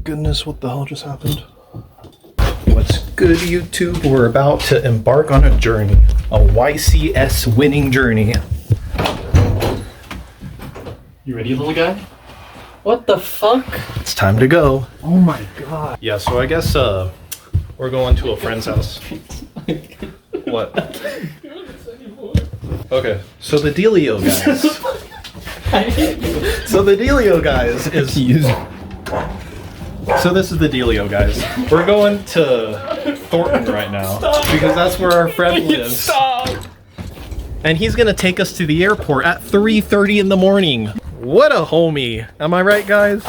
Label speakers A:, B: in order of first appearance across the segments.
A: goodness, what the hell just happened? What's good, YouTube? We're about to embark on a journey. A YCS winning journey.
B: You ready, little guy? What the fuck?
A: It's time to go.
B: Oh my god.
A: Yeah, so I guess we're going to a friend's house. What? Okay, so the dealio, guys. So the dealio, guys, is... So this is the dealio, guys. We're going to Thornton right now because that's where our friend lives.
B: Stop.
A: And he's gonna take us to the airport at 3:30 in the morning. What a homie. Am I right, guys?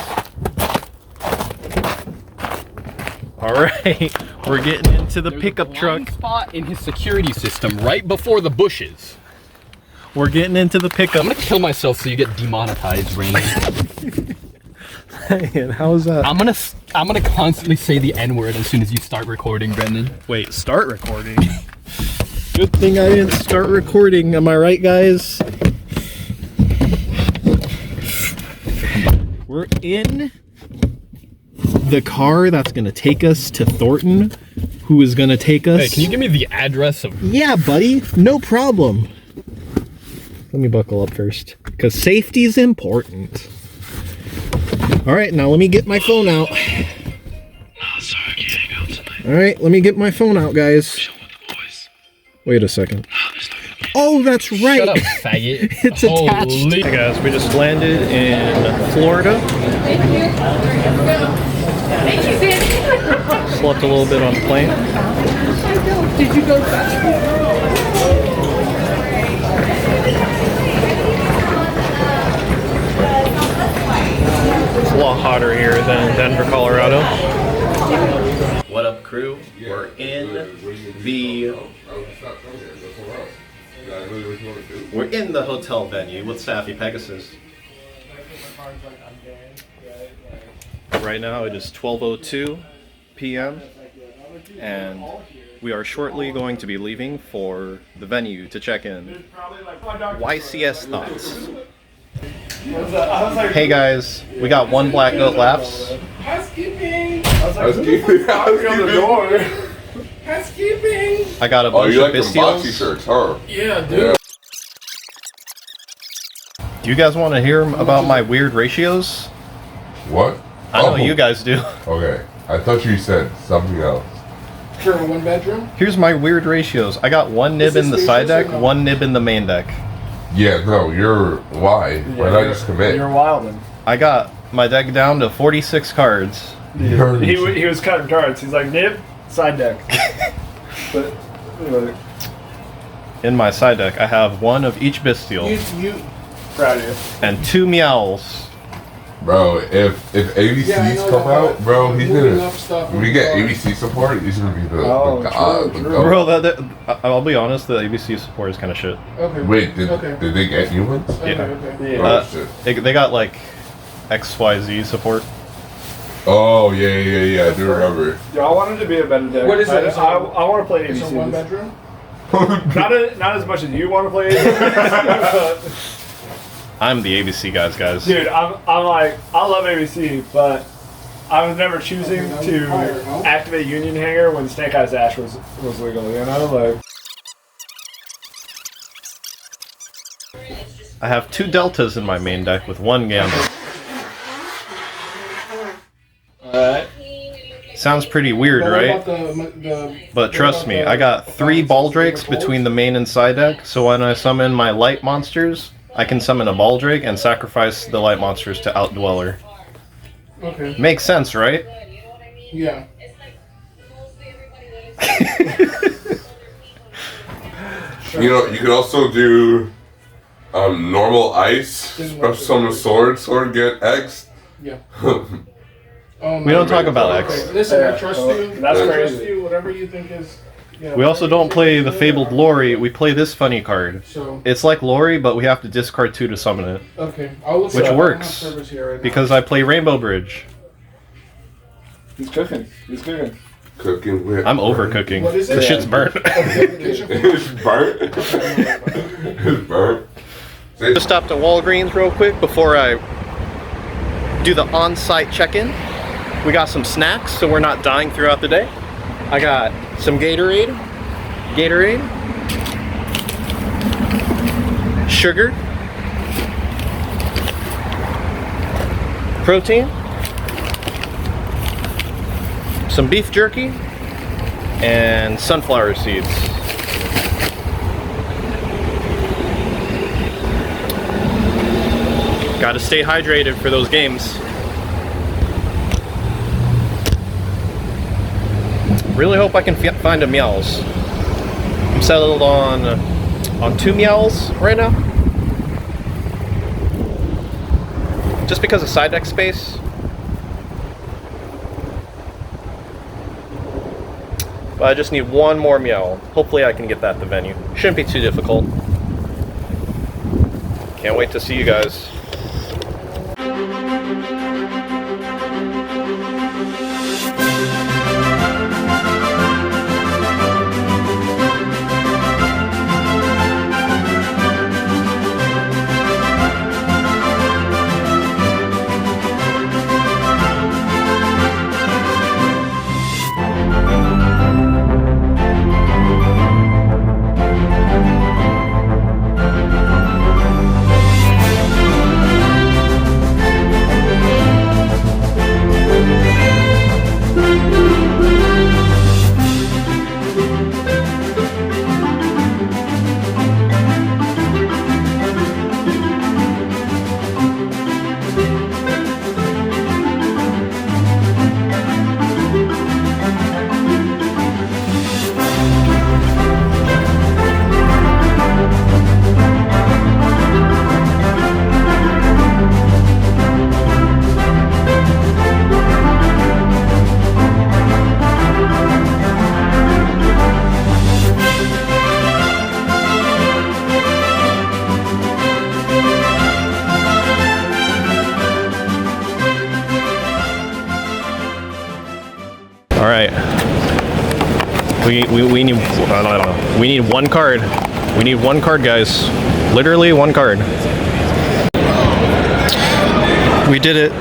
A: All right, we're getting into the pickup truck.
B: Spot in his security system right before the bushes.
A: We're getting into the pickup.
B: I'm gonna kill myself so you get demonetized, Rain.
A: And how is that?
B: I'm gonna constantly say the N-word as soon as you start recording, Brendan.
A: Wait, start recording? Good thing I didn't start recording. Am I right, guys? We're in the car that's gonna take us to Thornton. Who is gonna take us?
B: Hey, can you give me the address of...
A: Yeah, buddy. No problem. Let me buckle up first, because safety is important. All right, now let me get my phone out.
C: No, sorry, I can't hang out tonight.
A: All right, let me get my phone out, guys.
C: Chill with the boys.
A: Wait a second.
C: No, there's no good.
A: Oh, that's right.
B: Shut up, faggot.
A: It's attached.
B: Holy...
A: Hey guys, we just landed in Florida. Slept a little bit on the plane.
D: Did you go back?
A: It's a lot hotter here than Denver, Colorado. What up, crew? We're in the hotel venue with Safi Pegasus. Right now it is 12:02 p.m. and we are shortly going to be leaving for the venue to check in. YCS thoughts. Hey guys, we got one Black Goat Laughs.
D: Housekeeping!
E: Housekeeping.
D: on the door. Housekeeping!
A: I got a
E: Oh,
A: bunch
E: you
A: of
E: like them boxy
A: Bistios.
E: shirts, huh?
D: Yeah, dude.
A: Do you guys want to hear about my weird ratios?
E: What?
A: I know you guys do.
E: Okay, I thought you said something else.
D: For a one bedroom?
A: Here's my weird ratios. I got one nib in the side deck, one nib in the main deck.
E: Yeah, no, you're why? Why not just commit?
F: You're wildin'.
A: I got my deck down to 46 cards.
F: He was cutting cards. He's like, nib, side deck. But anyway,
A: In my side deck, I have one of each Bestial
D: You
F: proud of you.
A: and 2 Meowls.
E: Bro, if ABCs
D: Yeah, I know
E: come
D: that,
E: out, bro, he's
D: moving
E: gonna.
D: up stuff
E: When we get ABC support, he's gonna be the
F: Oh,
E: god.
F: true,
E: the
F: true.
E: goat.
A: Bro, I'll be honest, the ABC support is kind of shit.
D: Okay.
E: Wait, did
D: Okay.
E: they get new ones?
D: Okay,
A: Yeah.
D: okay.
F: Yeah.
E: Oh shit.
A: They got like XYZ support.
E: Oh yeah, I do remember.
F: Yeah, I wanted to be a better deck.
D: What is it?
F: I want to play
D: It's a
F: ABC.
D: one bedroom?
F: Not as much as you want to play ABC.
A: I'm the ABC guys.
F: Dude, I'm like, I love ABC, but I was never choosing to activate Union Hanger when Snake Eyes Ash was legal, you know? Like,
A: I have 2 Deltas in my main deck with 1 Gambit.
F: alright.
A: Sounds pretty weird,
D: But what
A: right?
D: about the
A: But trust me, I got 3 Baldrakes between the main and side deck, so when I summon my light monsters, I can summon a Baldrake and sacrifice the light monsters to Outdweller.
D: Okay.
A: Makes sense, right?
D: Yeah.
E: You know, you could also do normal ice, special summon sword get X.
D: Yeah. Oh,
A: We don't talk about X.
D: Okay, listen, I trust you.
F: That's
D: I
F: crazy.
D: trust you. Whatever you think is. Yeah.
A: We also don't play the Fabled Lori, we play this funny card.
D: So
A: It's like Lori, but we have to discard 2 to summon it.
D: okay, I'll look
A: Which
D: it up.
A: works,
D: I don't have service here right now.
A: Because I play Rainbow Bridge.
F: He's cooking.
E: Cooking with.
A: I'm overcooking.
D: What is it?
A: The shit's burnt.
E: It's burnt. It's burnt.
A: Just stopped at Walgreens real quick before I do the on-site check-in. We got some snacks so we're not dying throughout the day. I got some Gatorade, sugar, protein, some beef jerky, and sunflower seeds. Gotta stay hydrated for those games. Really hope I can find a Meows. I'm settled on 2 Meows right now. Just because of side deck space. But I just need 1 more Meow. Hopefully I can get that at the venue. Shouldn't be too difficult. Can't wait to see you guys. All right. We need 1 card. We need 1 card, guys. Literally 1 card. We did it.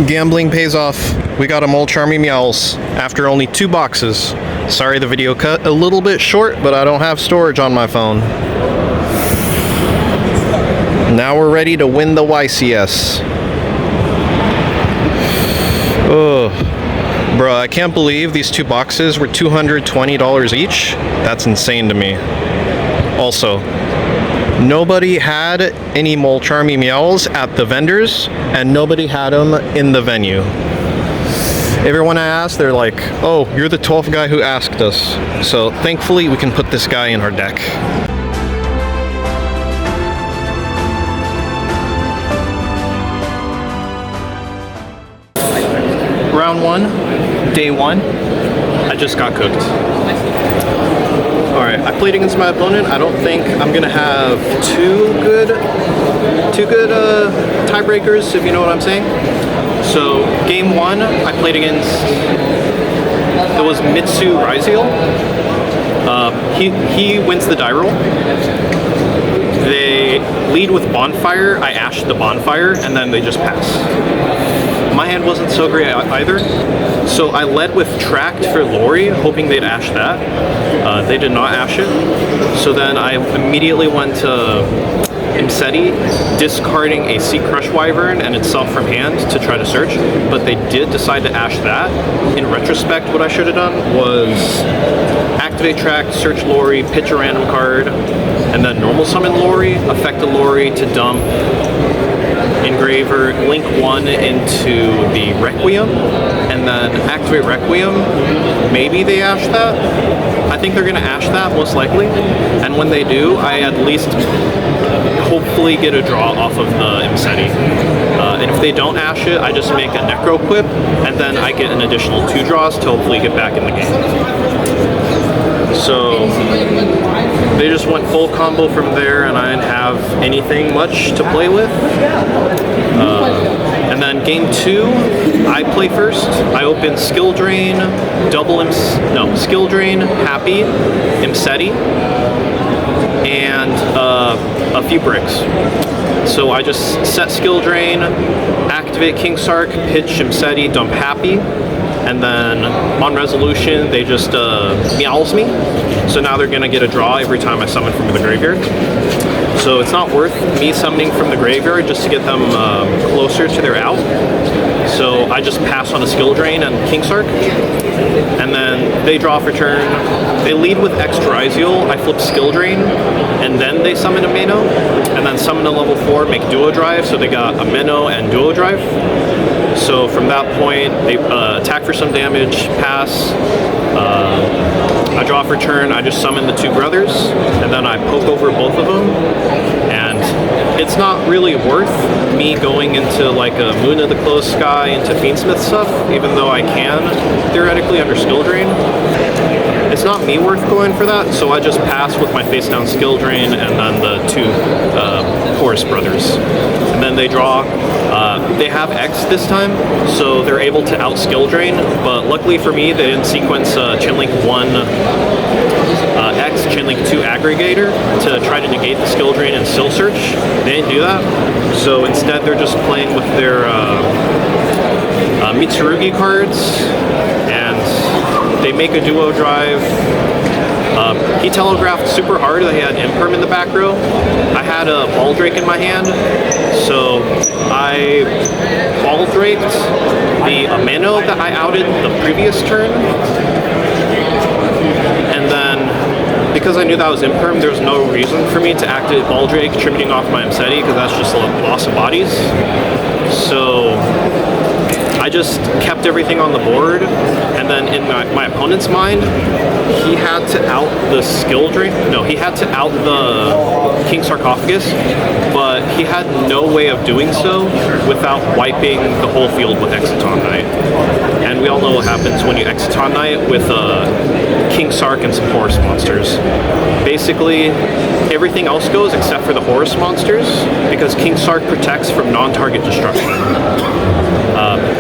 A: Gambling pays off. We got a Molcharmy Meows after only 2 boxes. Sorry the video cut a little bit short, but I don't have storage on my phone. Now we're ready to win the YCS. Ugh. Bro, I can't believe these 2 boxes were $220 each. That's insane to me. Also, nobody had any Molcharmy Meows at the vendors, and nobody had them in the venue. Everyone I asked, they're like, oh, you're the 12th guy who asked us. So thankfully, we can put this guy in our deck. Round 1, day 1, I just got cooked. Alright, I played against my opponent. I don't think I'm gonna have too good tiebreakers, if you know what I'm saying. So, game 1, I played against, it was Mitsu Ryziel. He wins the die roll. They lead with Bonfire, I ashed the Bonfire, and then they just pass. My hand wasn't so great either, so I led with Tracked for Lori, hoping they'd ash that. They did not ash it, so then I immediately went to Imseti, discarding a Sea Crush Wyvern and itself from hand to try to search, but they did decide to ash that. In retrospect, what I should have done was activate Tracked, search Lori, pitch a random card, and then normal summon Lori, affect a Lori to dump Engraver, link 1 into the Requiem, and then activate Requiem. Maybe they ash that. I think they're going to ash that, most likely. And when they do, I at least hopefully get a draw off of the Imseti. And if they don't ash it, I just make a Necro Quip, and then I get an additional 2 draws to hopefully get back in the game. So they just went full combo from there, and I didn't have anything much to play with. And then game 2, I play first. I open Skill Drain, Skill Drain, Happy, Imseti, and and a few bricks. So I just set skill drain, activate King Sark, pitch Shimseti, dump Happy, and then on resolution they just meows me. So now they're gonna get a draw every time I summon from the graveyard. So it's not worth me summoning from the graveyard just to get them closer to their out. So I just pass on a skill drain and King Sark, and then they draw for turn. They lead with Extraisial, I flip skill drain, and then they summon a Mano, and then summon a level 4, make duo drive, so they got a Mano and duo drive. So from that point, they attack for some damage, pass, I draw for turn, I just summon the two brothers, and then I poke over both of them, and it's not really worth me going into like a Moon of the Closed Sky, into Fiendsmith stuff, even though I can, theoretically, under skill drain. It's not me worth going for that, so I just pass with my face down skill drain and then the two Horus brothers. And then they draw. They have X this time, so they're able to out skill drain, but luckily for me, they didn't sequence Chainlink 1 X, Chainlink 2 Aggregator to try to negate the skill drain and still search. They didn't do that, so instead they're just playing with their Mitsurugi cards, and they make a duo drive. He telegraphed super hard that he had Imperm in the back row. I had a Baldrake in my hand, so I Baldraked the Amano that I outed the previous turn, and then because I knew that was Imperm, there was no reason for me to activate Baldrake, tributing off my Mseti, because that's just a loss of bodies. So I just kept everything on the board, and then in my opponent's mind, he had to out the skill drain. No, he had to out the King Sarcophagus, but he had no way of doing so without wiping the whole field with Exciton Knight. And we all know what happens when you Exciton Knight with King Sark and some Horus monsters. Basically, everything else goes except for the Horus monsters, because King Sark protects from non-target destruction.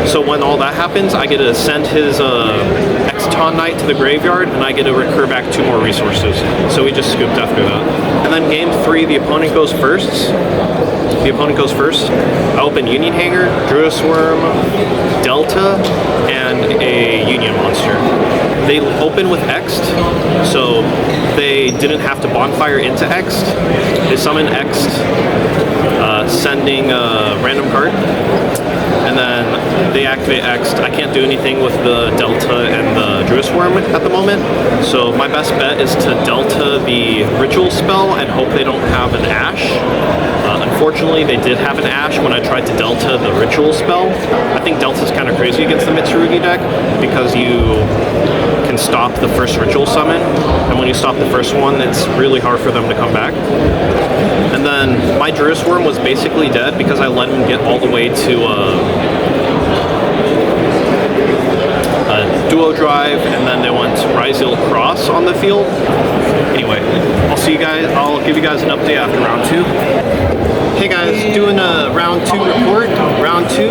A: So when all that happens, I get to send his Exciton Knight to the graveyard, and I get to recur back 2 more resources. So we just scooped after that. And then game 3, the opponent goes first. I open Union Hanger, Druid's Worm, Delta, and a Union monster. They open with X'd, so they didn't have to bonfire into X'd. They summon X'd, sending a random card. And then they activate X'd. I can't do anything with the Delta and the Druid's Worm at the moment, so my best bet is to Delta the Ritual spell and hope they don't have an Ash. Unfortunately, they did have an Ash when I tried to Delta the Ritual spell. I think Delta's kind of crazy against the Mitsurugi deck, because you can stop the first Ritual summon, and when you stop the first one, it's really hard for them to come back. And then my Druid's Worm was basically dead because I let him get all the way to duo drive, and then they went Ryzeal Cross on the field. Anyway, I'll give you guys an update after round 2. Hey guys, doing a round 2 report. Round 2.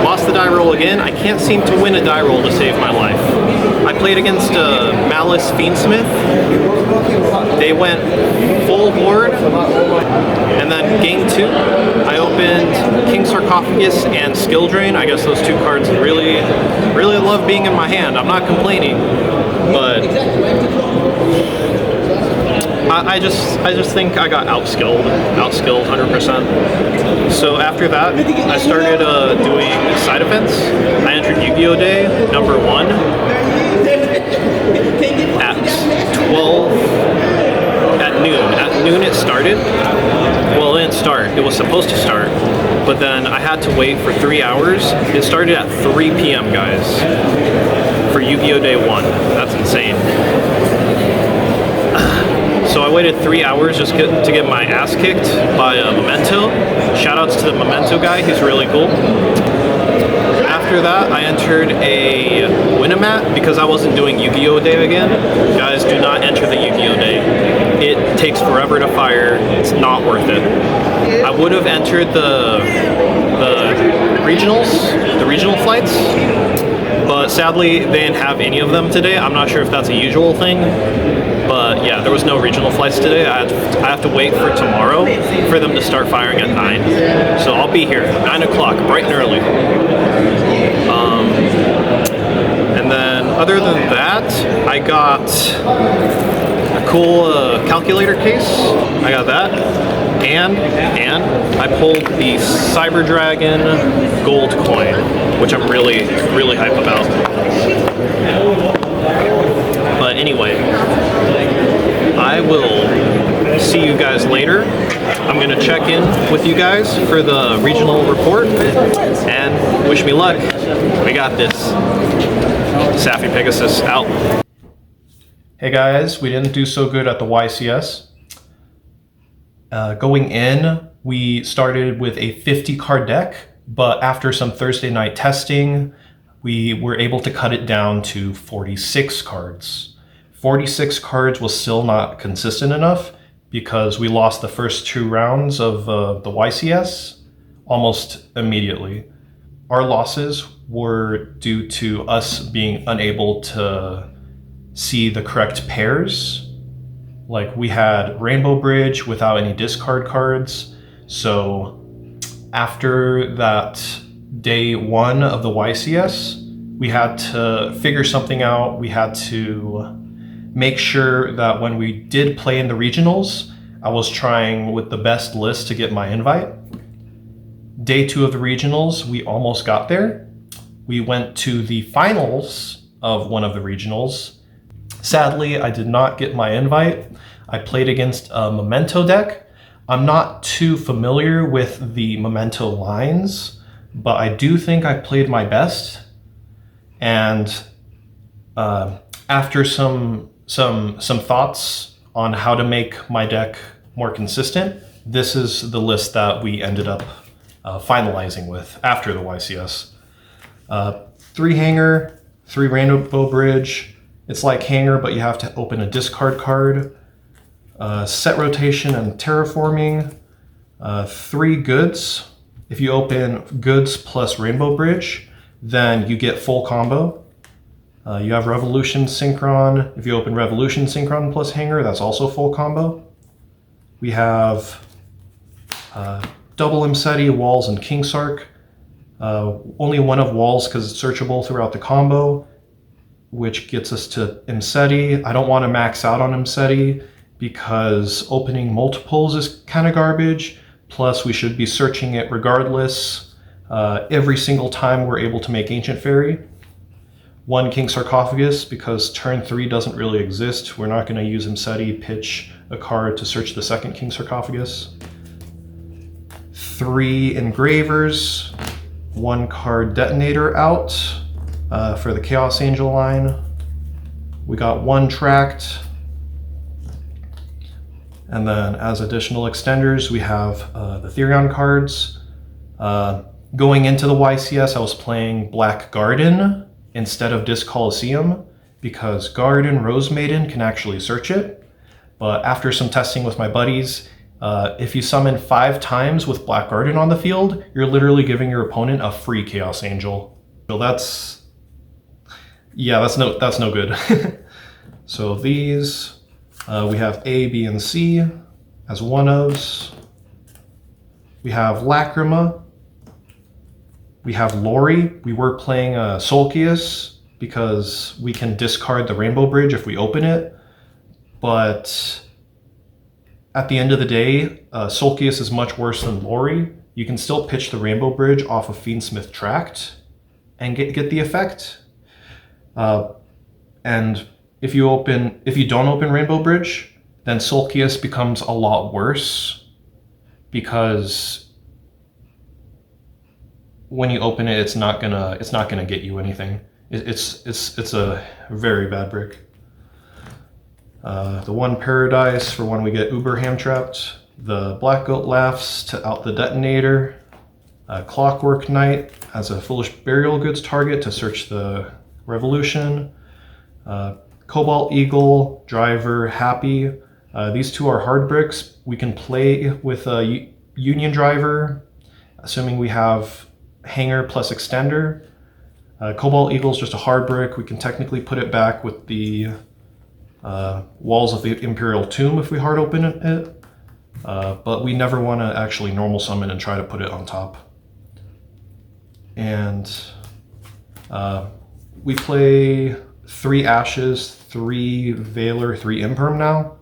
A: Lost the die roll again. I can't seem to win a die roll to save my life. I played against Malice Fiendsmith. They went full board, and then game 2, I opened King Sarcophagus and Skill Drain. I guess those 2 cards really love being in my hand. I'm not complaining, but I just think I got outskilled 100%. So after that, I started doing side events. I entered Yu-Gi-Oh! Day number 1 at 12 at noon. At noon it started. Well, it didn't start. It was supposed to start, but then I had to wait for 3 hours. It started at 3 p.m. guys, for Yu-Gi-Oh! Day 1. That's insane. So I waited 3 hours just to get my ass kicked by Memento. Shoutouts to the Memento guy, he's really cool. After that, I entered a Winamat because I wasn't doing Yu-Gi-Oh! Day again. Guys, do not enter the Yu-Gi-Oh! Day. It takes forever to fire. It's not worth it. I would have entered the regionals, the regional flights, but sadly they didn't have any of them today. I'm not sure if that's a usual thing, but yeah, there was no regional flights today. I have to wait for tomorrow for them to start firing at 9. So I'll be here 9 o'clock, bright and early. And then other than that, I got a cool calculator case. I got that. And I pulled the Cyber Dragon gold coin, which I'm really hype about. But anyway, I will see you guys later. I'm gonna check in with you guys for the regional report, and wish me luck. We got this. Safi Pegasus out. Hey guys, we didn't do so good at the YCS. Going in, we started with a 50 card deck, but after some Thursday night testing, we were able to cut it down to 46 cards. 46 cards was still not consistent enough because we lost the first 2 rounds of the YCS almost immediately. Our losses were due to us being unable to see the correct pairs. Like, we had Rainbow Bridge without any discard cards. So after that day 1 of the YCS, we had to figure something out. We had to make sure that when we did play in the regionals, I was trying with the best list to get my invite. Day 2 of the regionals, we almost got there. We went to the finals of one of the regionals. Sadly, I did not get my invite. I played against a Memento deck. I'm not too familiar with the Memento lines, but I do think I played my best. And after some thoughts on how to make my deck more consistent, this is the list that we ended up finalizing with after the YCS. 3 Hanger, 3 Rainbow Bridge. It's like Hanger, but you have to open a discard card. Set Rotation and Terraforming. 3 Goods. If you open Goods plus Rainbow Bridge, then you get full combo. You have Revolution Synchron. If you open Revolution Synchron plus Hanger, that's also full combo. We have double Imseti, Walls, and King Sark. Only one of Walls because it's searchable throughout the combo, which gets us to Imseti. I don't want to max out on Imseti because opening multiples is kind of garbage. Plus, we should be searching it regardless every single time we're able to make Ancient Fairy. 1 King Sarcophagus because turn 3 doesn't really exist. We're not going to use Imseti, pitch a card to search the second King Sarcophagus. 3 Engravers, 1 card Detonator out for the Chaos Angel line. We got 1 Tract. And then as additional extenders, we have the Therion cards. Going into the YCS, I was playing Black Garden instead of Disc Coliseum because Garden Rose Maiden can actually search it. But after some testing with my buddies, if you summon 5 times with Black Garden on the field, you're literally giving your opponent a free Chaos Angel. So that's no good. So these, we have A, B, and C as one-ofs. We have Lacrima. We have Lori. We were playing Solkius because we can discard the Rainbow Bridge if we open it. But at the end of the day, Solkius is much worse than Lori. You can still pitch the Rainbow Bridge off of Fiendsmith Tract and get the effect. And if you don't open Rainbow Bridge, then Solkius becomes a lot worse because when you open it, it's not gonna get you anything. It's a very bad brick. The 1 Paradise for when we get Uber Ham Trapped. The Black Goat Laughs to out the Detonator. Clockwork Knight as a Foolish Burial Goods target to search the Revolution. Cobalt Eagle, Driver, Happy. These 2 are hard bricks. We can play with a Union Driver, assuming we have Hanger plus Extender. Cobalt Eagle is just a hard brick. We can technically put it back with the walls of the Imperial Tomb if we hard open it, but we never want to actually normal summon and try to put it on top. And we play 3 Ashes, 3 Valor, 3 Imperm now.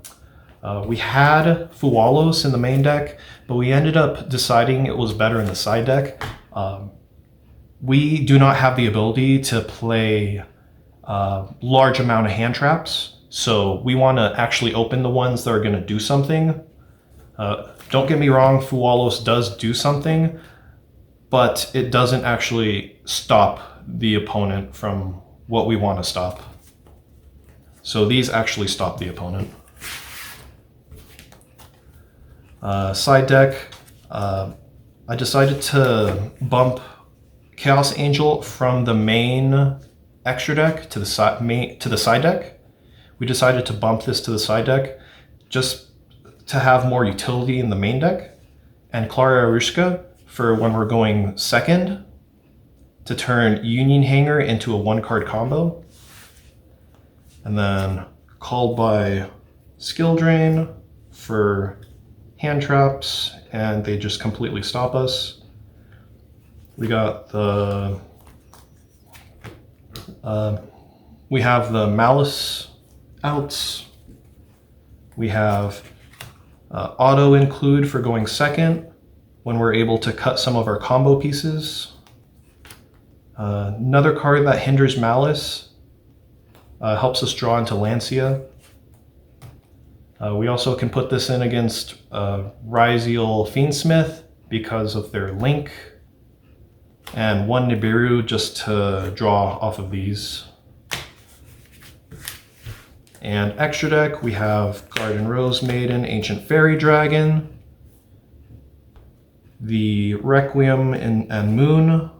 A: We had Fualos in the main deck, but we ended up deciding it was better in the side deck. We do not have the ability to play a large amount of hand traps, so we want to actually open the ones that are going to do something. Don't get me wrong, Fualos does do something, but it doesn't actually stop the opponent from what we want to stop. So these actually stop the opponent. Side deck, I decided to bump Chaos Angel from the main extra deck to the side deck. We decided to bump this to the side deck just to have more utility in the main deck, and Clara Arushka for when we're going second to turn Union Hanger into a 1-card combo, and then Called by Skill Drain for hand traps, and they just completely stop us. We got the we have the Malice outs. We have auto include for going second when we're able to cut some of our combo pieces. Another card that hinders Malice helps us draw into Lancia. We also can put this in against Ryziel Fiendsmith because of their link, and 1 Nibiru just to draw off of these. And extra deck, we have Garden Rose Maiden, Ancient Fairy Dragon, the Requiem and Moon,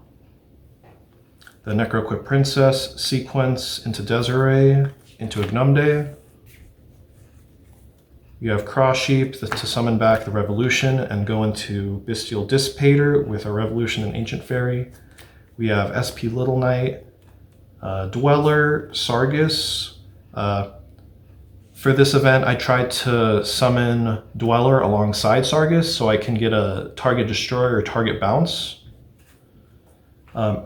A: the Necroquip Princess, Sequence into Desiree, into Ignumde. You have Cross Sheep to summon back the Revolution and go into Bestial Dissipator with a Revolution and Ancient Fairy. We have SP Little Knight, Dweller, Sargus. For this event, I tried to summon Dweller alongside Sargus so I can get a target destroy or target bounce. I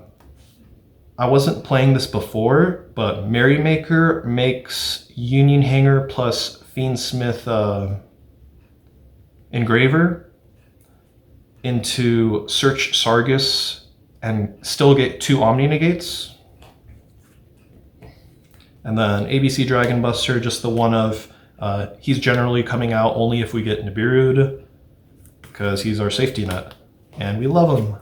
A: wasn't playing this before, but Merrymaker makes Union Hanger plus Fiendsmith Engraver into Search Sargus and still get 2 Omni Negates. And then ABC Dragon Buster, just the one of, he's generally coming out only if we get Nibiru'd, because he's our safety net, and we love him.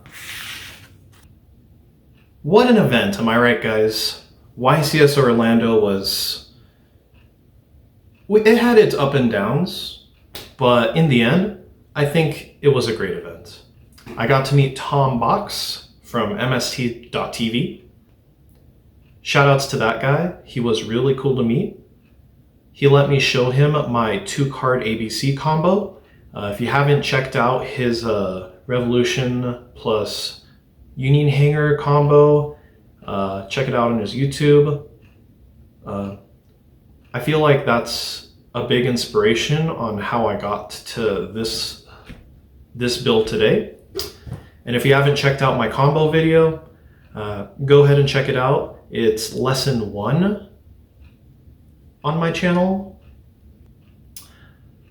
A: What an event, am I right, guys? YCS Orlando was... It had its up and downs, but in the end, I think it was a great event. I got to meet Tom Box from MST.TV. Shoutouts to that guy. He was really cool to meet. He let me show him my 2-card ABC combo. If you haven't checked out his Revolution plus Union Hanger combo, check it out on his YouTube. I feel like that's a big inspiration on how I got to this build today. And if you haven't checked out my combo video, go ahead and check it out. It's lesson 1 on my channel.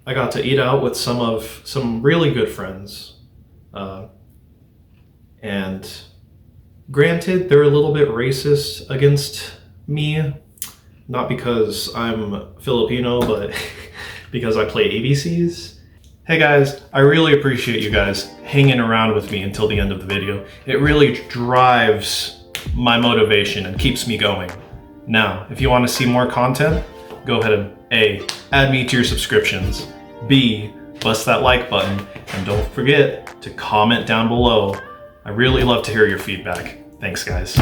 A: I got to eat out with some really good friends. And granted, they're a little bit racist against me. Not because I'm Filipino, but because I play ABCs. Hey guys, I really appreciate you guys hanging around with me until the end of the video. It really drives my motivation and keeps me going. Now, if you want to see more content, go ahead and A, add me to your subscriptions, B, bust that like button, and don't forget to comment down below. I really love to hear your feedback. Thanks guys.